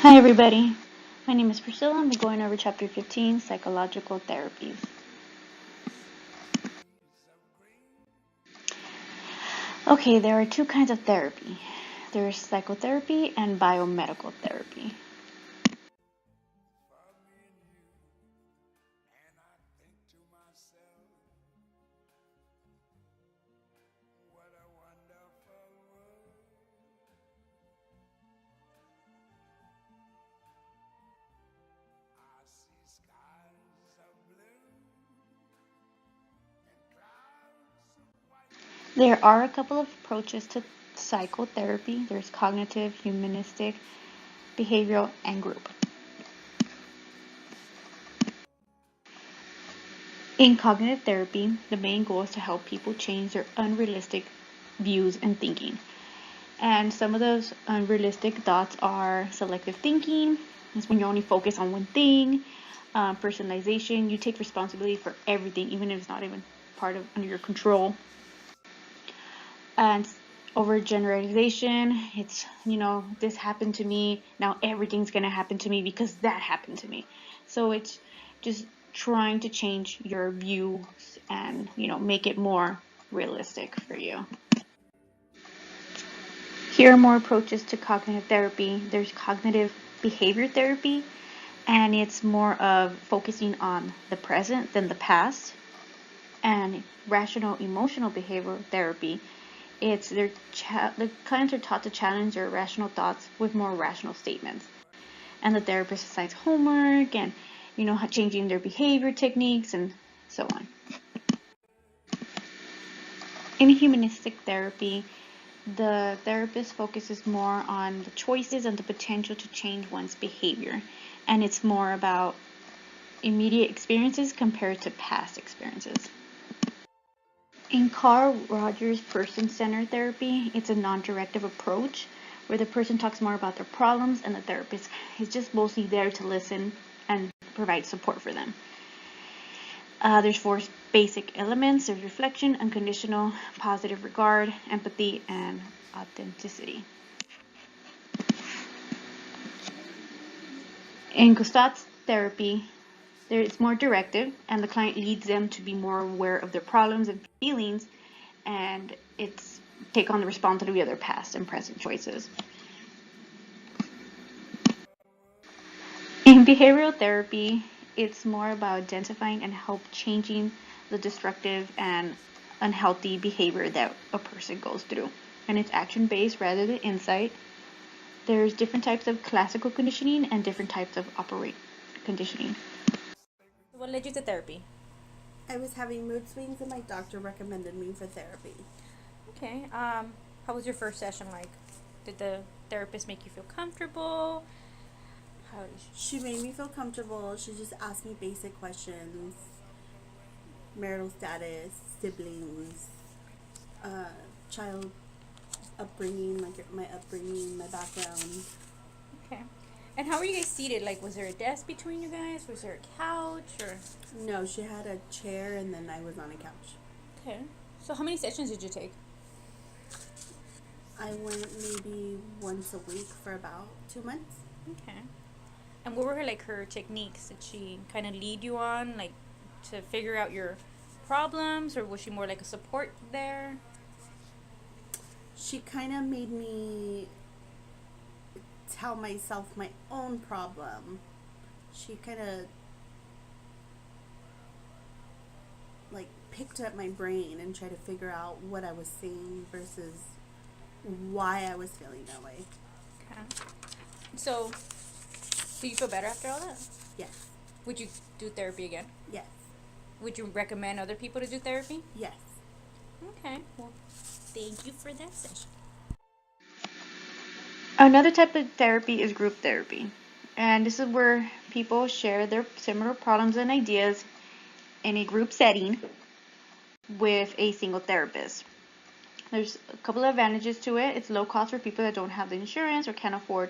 Hi everybody, my name is Priscilla. I'm going over chapter 15, psychological therapies. Okay, there are two kinds of therapy. There's psychotherapy and biomedical therapy. There are a couple of approaches to psychotherapy. There's cognitive, humanistic, behavioral, and group. In cognitive therapy, the main goal is to help people change their unrealistic views and thinking. And some of those unrealistic thoughts are selective thinking. It's when you only focus on one thing. Personalization, you take responsibility for everything, even if it's not even part of under your control. And overgeneralization, it's, this happened to me, now everything's going to happen to me because that happened to me. So it's just trying to change your views and, make it more realistic for you. Here are more approaches to cognitive therapy. There's cognitive behavior therapy, and it's more of focusing on the present than the past. And rational emotional behavioral therapy, it's the clients are taught to challenge their rational thoughts with more rational statements. And the therapist assigns homework and, changing their behavior techniques and so on. In humanistic therapy, the therapist focuses more on the choices and the potential to change one's behavior. And it's more about immediate experiences compared to past experiences. In Carl Rogers' person-centered therapy, it's a non-directive approach where the person talks more about their problems and the therapist is just mostly there to listen and provide support for them. There's four basic elements. There's reflection, unconditional, positive regard, empathy, and authenticity. In Gustav's therapy, it's more directive, and the client leads them to be more aware of their problems and feelings, and it's take on the responsibility of their past and present choices. In behavioral therapy, it's more about identifying and help changing the destructive and unhealthy behavior that a person goes through. And it's action-based rather than insight. There's different types of classical conditioning and different types of operant conditioning. What led you to therapy? I was having mood swings and my doctor recommended me for therapy. Okay. How was your first session like? Did the therapist make you feel comfortable? She made me feel comfortable. She just asked me basic questions: marital status, siblings, child upbringing, my upbringing, my background. Okay. And how were you guys seated? Like, was there a desk between you guys? Was there a couch or? No, she had a chair and then I was on a couch. Okay. So how many sessions did you take? I went maybe once a week for about 2 months. Okay. And what were her techniques? Did she kind of lead you on, like, to figure out your problems, or was she more like a support there? She kind of made me tell myself my own problem. She kind of like picked at my brain and tried to figure out what I was saying versus why I was feeling that way. Okay. So, do you feel better after all that? Yes. Would you do therapy again? Yes. Would you recommend other people to do therapy? Yes. Okay. Well, thank you for that session. Another type of therapy is group therapy. And this is where people share their similar problems and ideas in a group setting with a single therapist. There's a couple of advantages to it. It's low cost for people that don't have the insurance or can't afford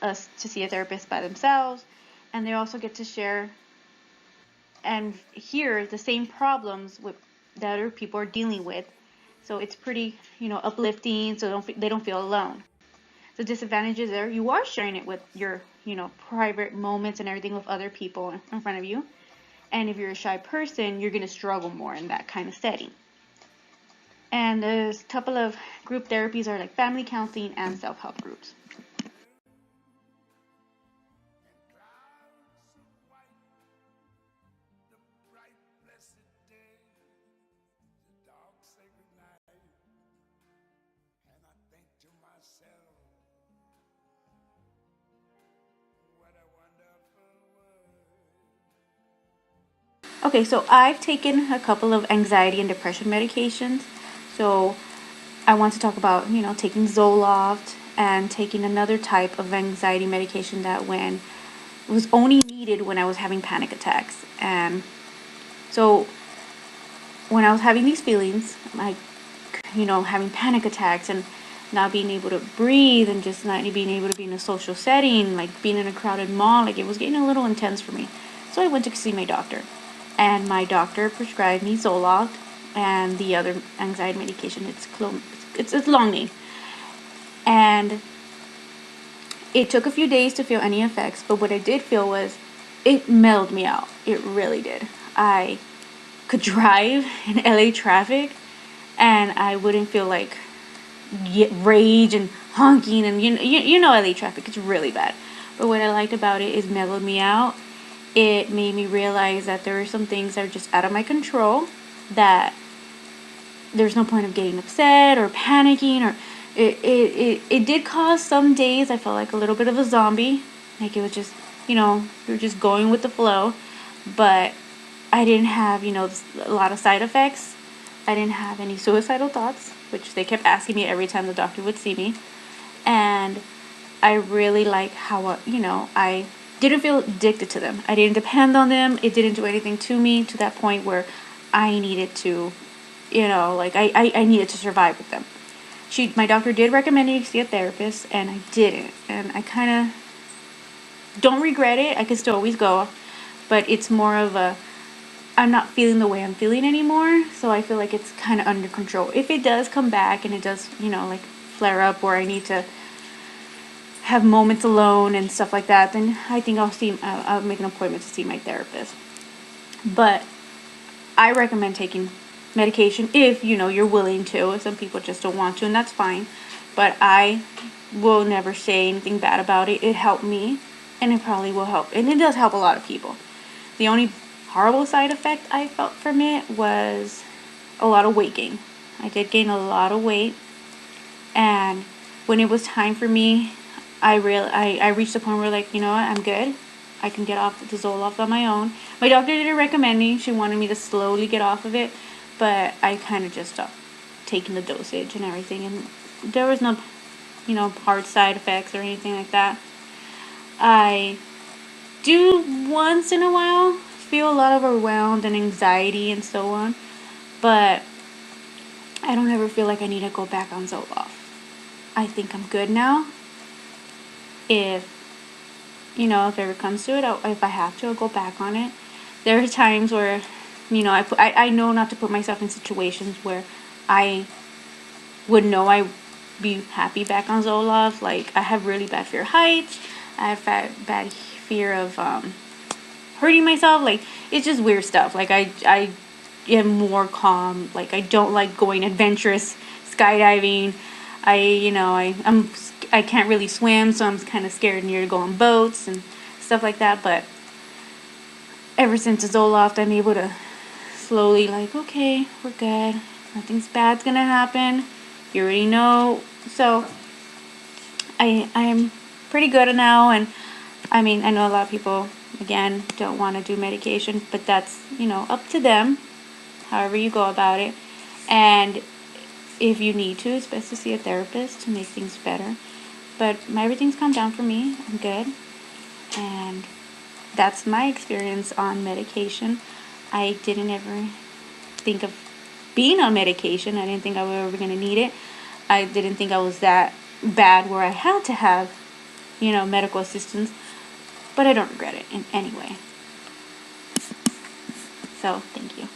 us to see a therapist by themselves. And they also get to share and hear the same problems that other people are dealing with. So it's pretty, uplifting, so they don't feel alone. The disadvantages there, you are sharing it with your, private moments and everything with other people in front of you. And if you're a shy person, you're going to struggle more in that kind of setting. And there's a couple of group therapies are like family counseling and self-help groups. Okay, so I've taken a couple of anxiety and depression medications. So I want to talk about, taking Zoloft and taking another type of anxiety medication that was only needed when I was having panic attacks. And so when I was having these feelings, like, having panic attacks and not being able to breathe and just not being able to be in a social setting, like being in a crowded mall, like it was getting a little intense for me. So I went to see my doctor. And my doctor prescribed me Zoloft and the other anxiety medication. It's a long name. And it took a few days to feel any effects, but what I did feel was it mellowed me out. It really did. I could drive in LA traffic and I wouldn't feel like rage and honking and you know LA traffic, it's really bad. But what I liked about it is mellowed me out. It made me realize that there are some things that are just out of my control, that there's no point of getting upset or panicking, or it did cause some days I felt like a little bit of a zombie, like it was just, you're just going with the flow, but I didn't have, a lot of side effects. I didn't have any suicidal thoughts, which they kept asking me every time the doctor would see me, and I really like how, I didn't feel addicted to them. I didn't depend on them. It didn't do anything to me to that point where I needed to, I needed to survive with them. My doctor did recommend me to see a therapist, and I didn't. And I kind of don't regret it. I can still always go, but it's more of I'm not feeling the way I'm feeling anymore, so I feel like it's kind of under control. If it does come back and it does, like flare up where I need to have moments alone and stuff like that, then I think I'll make an appointment to see my therapist. But I recommend taking medication if you're willing to. If some people just don't want to, and that's fine. But I will never say anything bad about it. It helped me, and it probably will help, and it does help a lot of people. The only horrible side effect I felt from it was a lot of weight gain. I did gain a lot of weight, and when it was time for me, I reached a point where, like, you know what, I'm good. I can get off the Zoloft on my own. My doctor didn't recommend me. She wanted me to slowly get off of it, but I kind of just stopped taking the dosage and everything, and there was no, hard side effects or anything like that. I do once in a while feel a lot of overwhelmed and anxiety and so on, but I don't ever feel like I need to go back on Zoloft. I think I'm good now. If if it ever comes to it, if I have to, I'll go back on it. There are times where, I know not to put myself in situations where I would know I be happy back on Zoloft. Like, I have really bad fear of heights. I have bad fear of hurting myself. Like, it's just weird stuff. Like, I am more calm. Like, I don't like going adventurous skydiving. I can't really swim, so I'm kind of scared near to go on boats and stuff like that. But ever since the Zoloft, I'm able to slowly, like, okay, we're good. Nothing's bad's gonna happen. You already know. So I'm pretty good now, and I mean, I know a lot of people, again, don't want to do medication, but that's, up to them, however you go about it. And if you need to, it's best to see a therapist to make things better. But everything's calmed down for me. I'm good. And that's my experience on medication. I didn't ever think of being on medication. I didn't think I was ever going to need it. I didn't think I was that bad where I had to have, medical assistance. But I don't regret it in any way. So, thank you.